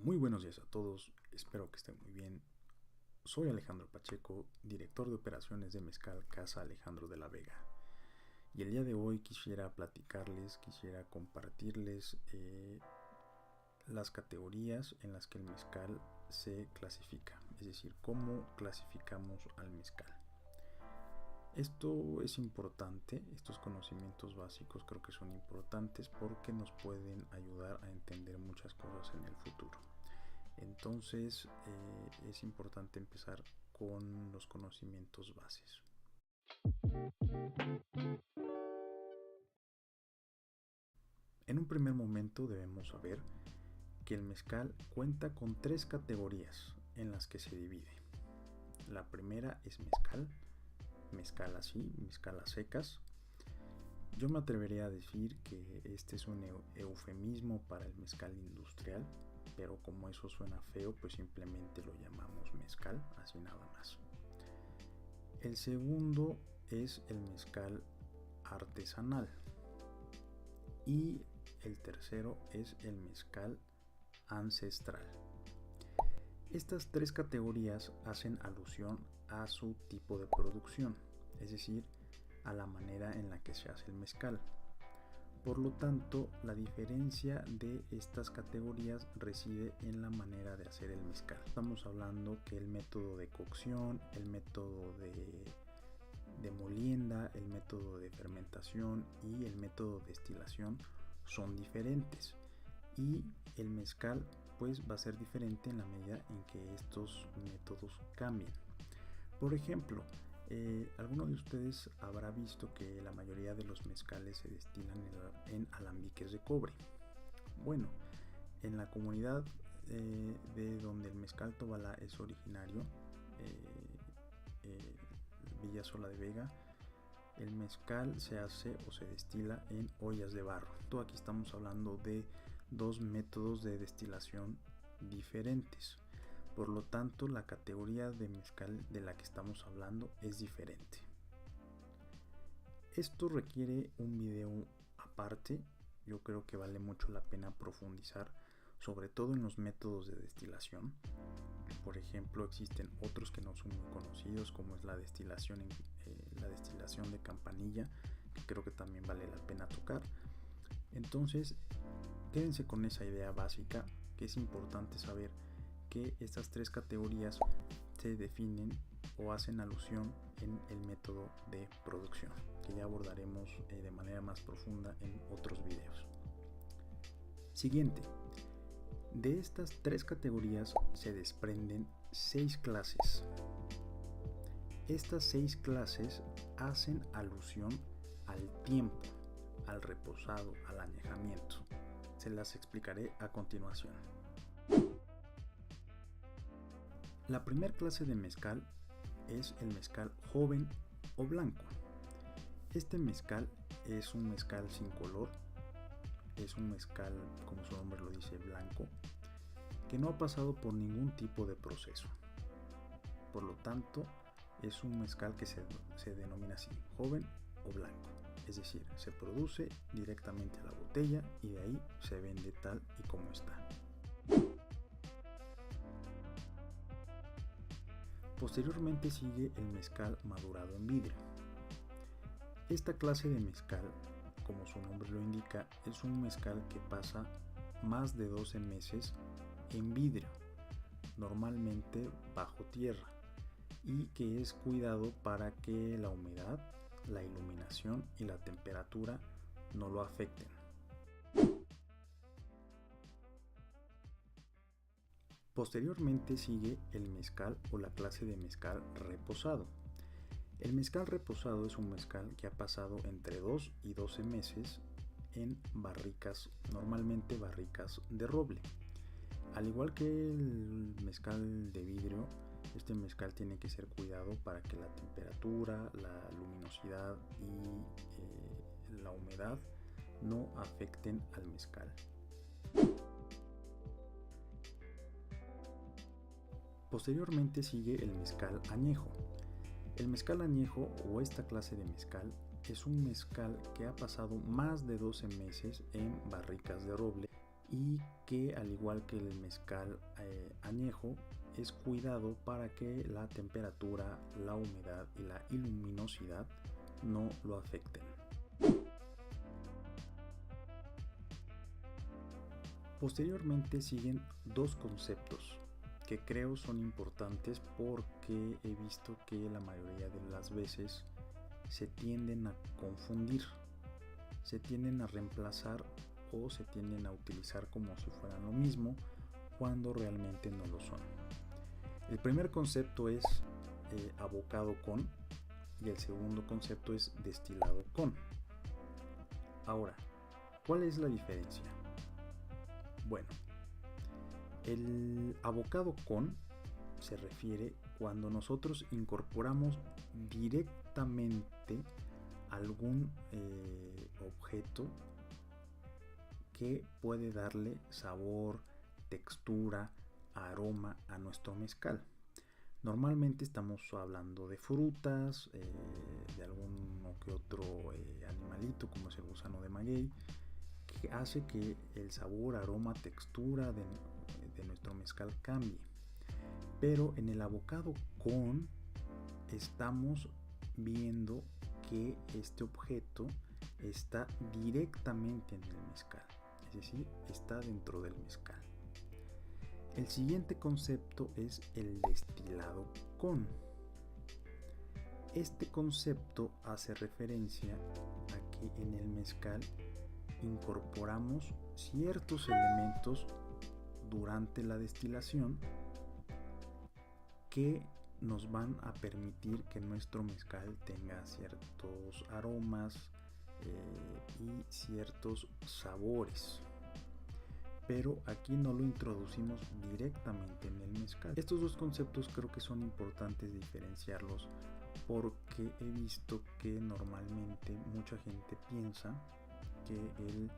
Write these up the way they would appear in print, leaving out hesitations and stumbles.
Muy buenos días a todos, espero que estén muy bien. Soy Alejandro Pacheco, director de operaciones de Mezcal Casa Alejandro de la Vega. Y el día de hoy quisiera compartirles las categorías en las que el mezcal se clasifica, es decir, cómo clasificamos al mezcal. Esto es importante, estos conocimientos básicos creo que son importantes porque nos pueden ayudar a entender muchas cosas en el futuro. Entonces es importante empezar con los conocimientos bases. En un primer momento debemos saber que el mezcal cuenta con tres categorías en las que se divide. La primera es mezcal así, mezcal a secas. Yo me atrevería a decir que este es un eufemismo para el mezcal industrial, pero como eso suena feo, pues simplemente lo llamamos mezcal, así nada más. El segundo es el mezcal artesanal y el tercero es el mezcal ancestral. Estas tres categorías hacen alusión a su tipo de producción, es decir, a la manera en la que se hace el mezcal. Por lo tanto, la diferencia de estas categorías reside en la manera de hacer el mezcal. Estamos hablando que el método de cocción, el método de molienda, el método de fermentación y el método de destilación son diferentes. Y el mezcal pues va a ser diferente en la medida en que estos métodos cambien. Por ejemplo, alguno de ustedes habrá visto que la mayoría de los mezcales se destilan en alambiques de cobre. Bueno, en la comunidad de donde el mezcal Tobalá es originario, Villa Sola de Vega, el mezcal se hace o se destila en ollas de barro. Aquí estamos hablando de dos métodos de destilación diferentes. Por lo tanto, la categoría de mezcal de la que estamos hablando es diferente. Esto requiere un video aparte. Yo creo que vale mucho la pena profundizar, sobre todo en los métodos de destilación. Por ejemplo, existen otros que no son muy conocidos, como es la destilación de campanilla, que creo que también vale la pena tocar. Entonces, quédense con esa idea básica, que es importante saber que estas tres categorías se definen o hacen alusión en el método de producción, que ya abordaremos de manera más profunda en otros videos. Siguiente. De estas tres categorías se desprenden 6 clases. Estas 6 clases hacen alusión al tiempo, al reposado, al añejamiento. Se las explicaré a continuación. La primera clase de mezcal es el mezcal joven o blanco. Este mezcal es un mezcal sin color, es un mezcal, como su nombre lo dice, blanco, que no ha pasado por ningún tipo de proceso. Por lo tanto, es un mezcal que se denomina así, joven o blanco. Es decir, se produce directamente a la botella y de ahí se vende tal y como está. Posteriormente sigue el mezcal madurado en vidrio. Esta clase de mezcal, como su nombre lo indica, es un mezcal que pasa más de 12 meses en vidrio, normalmente bajo tierra, y que es cuidado para que la humedad, la iluminación y la temperatura no lo afecten. Posteriormente sigue el mezcal o la clase de mezcal reposado. El mezcal reposado es un mezcal que ha pasado entre 2 y 12 meses en barricas, normalmente barricas de roble. Al igual que el mezcal de vidrio, este mezcal tiene que ser cuidado para que la temperatura, la luminosidad y la humedad no afecten al mezcal. Posteriormente sigue el mezcal añejo. El mezcal añejo o esta clase de mezcal es un mezcal que ha pasado más de 12 meses en barricas de roble y que, al igual que el mezcal añejo, es cuidado para que la temperatura, la humedad y la luminosidad no lo afecten. Posteriormente siguen dos conceptos que creo son importantes porque he visto que la mayoría de las veces se tienden a confundir, se tienden a reemplazar o se tienden a utilizar como si fueran lo mismo cuando realmente no lo son. El primer concepto es abocado con y el segundo concepto es destilado con. Ahora, ¿cuál es la diferencia? Bueno, el abocado con se refiere cuando nosotros incorporamos directamente algún objeto que puede darle sabor, textura, aroma a nuestro mezcal. Normalmente estamos hablando de frutas, de alguno que otro animalito como es el gusano de maguey, que hace que el sabor, aroma, textura de nuestro mezcal cambie. Pero en el abocado con estamos viendo que este objeto está directamente en el mezcal, es decir, está dentro del mezcal. El siguiente concepto es el destilado con. Este concepto hace referencia a que en el mezcal incorporamos ciertos elementos durante la destilación que nos van a permitir que nuestro mezcal tenga ciertos aromas y ciertos sabores. Pero aquí no lo introducimos directamente en el mezcal. Estos dos conceptos creo que son importantes diferenciarlos porque he visto que normalmente mucha gente piensa que el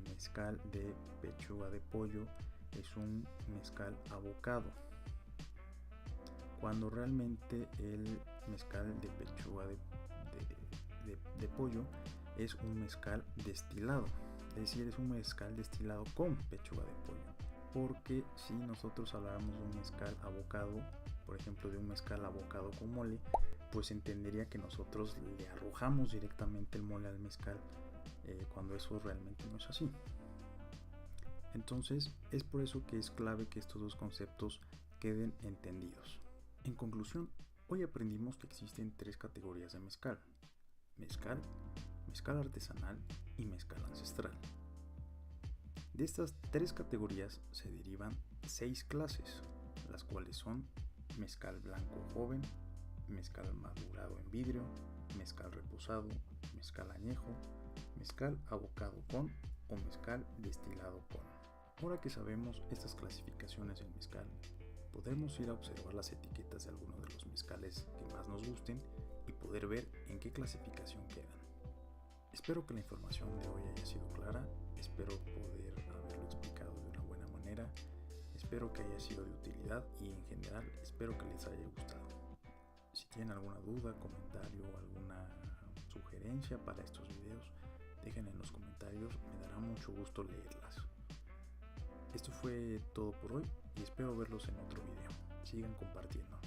mezcal de pechuga de pollo es un mezcal abocado, cuando realmente el mezcal de pechuga de pollo es un mezcal destilado. Es decir, es un mezcal destilado con pechuga de pollo. Porque si nosotros habláramos de un mezcal abocado, por ejemplo de un mezcal abocado con mole, pues entendería que nosotros le arrojamos directamente el mole al mezcal, cuando eso realmente no es así. Entonces es por eso que es clave que estos dos conceptos queden entendidos. En conclusión, hoy aprendimos que existen tres categorías de mezcal: mezcal, mezcal artesanal y mezcal ancestral. De estas tres categorías se derivan 6 clases, las cuales son mezcal blanco joven, mezcal madurado en vidrio, mezcal reposado, mezcal añejo, mezcal abocado con o mezcal destilado con. Ahora que sabemos estas clasificaciones del mezcal, podremos ir a observar las etiquetas de algunos de los mezcales que más nos gusten y poder ver en qué clasificación quedan. Espero que la información de hoy haya sido clara, espero poder haberlo explicado de una buena manera, espero que haya sido de utilidad y en general espero que les haya gustado. Si tienen alguna duda, comentario o alguna sugerencia para estos videos, déjenla en los comentarios, me dará mucho gusto leerlas. Esto fue todo por hoy y espero verlos en otro video. Sigan compartiendo.